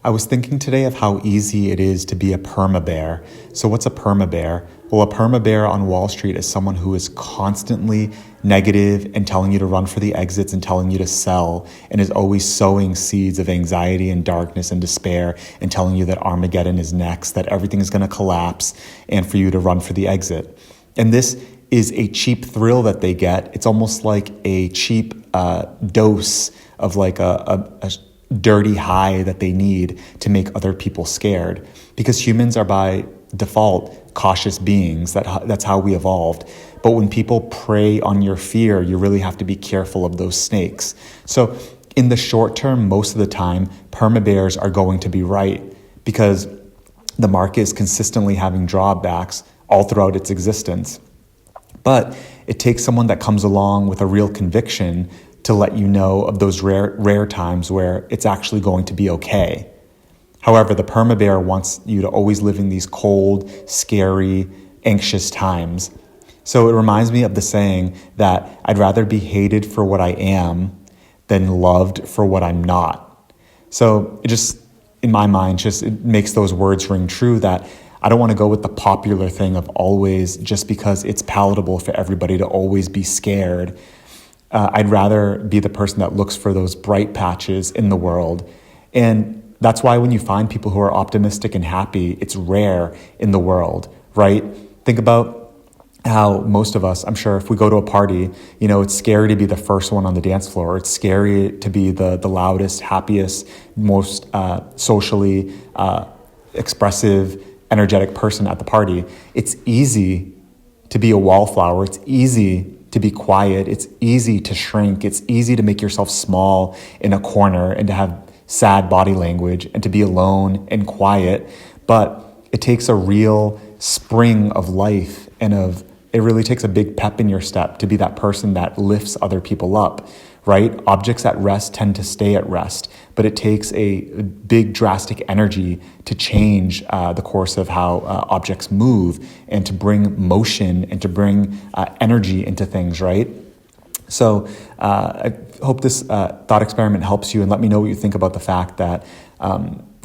I was thinking today of how easy it is to be a perma-bear. So what's a perma-bear? Well, a perma-bear on Wall Street is someone who is constantly negative and telling you to run for the exits and telling you to sell, and is always sowing seeds of anxiety and darkness and despair and telling you that Armageddon is next, that everything is going to collapse and for you to run for the exit. And this is a cheap thrill that they get. It's almost like a cheap dose of like a dirty high that they need to make other people scared, because humans are by default cautious beings. That's how we evolved. But when people prey on your fear, you really have to be careful of those snakes. So in the short term, most of the time, perma-bears are going to be right, because the market is consistently having drawbacks all throughout its existence. But it takes someone that comes along with a real conviction to let you know of those rare times where it's actually going to be okay. However, the perma-bear wants you to always live in these cold, scary, anxious times. So it reminds me of the saying that I'd rather be hated for what I am than loved for what I'm not. So it just, in my mind, it makes those words ring true, that I don't want to go with the popular thing of always, just because it's palatable for everybody to always be scared. I'd rather be the person that looks for those bright patches in the world. And that's why when you find people who are optimistic and happy, it's rare in the world, right? Think about how most of us, I'm sure if we go to a party, it's scary to be the first one on the dance floor. It's scary to be the loudest, happiest, most socially expressive, energetic person at the party. It's easy to be a wallflower. It's easy to be quiet. It's easy to shrink. It's easy to make yourself small in a corner and to have sad body language and to be alone and quiet. But it takes a real spring of life and it really takes a big pep in your step to be that person that lifts other people up, right? Objects at rest tend to stay at rest, but it takes a big drastic energy to change the course of how objects move and to bring motion and to bring energy into things, right? So I hope this thought experiment helps you, and let me know what you think about the fact that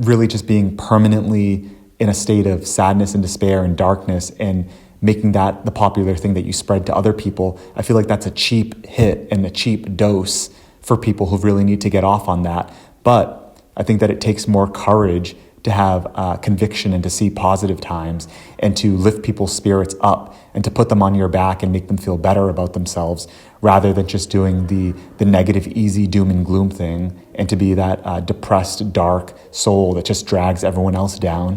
really just being permanently in a state of sadness and despair and darkness and making that the popular thing that you spread to other people, I feel like that's a cheap hit and a cheap dose for people who really need to get off on that. But I think that it takes more courage to have conviction and to see positive times and to lift people's spirits up and to put them on your back and make them feel better about themselves, rather than just doing the negative, easy doom and gloom thing, and to be that depressed, dark soul that just drags everyone else down.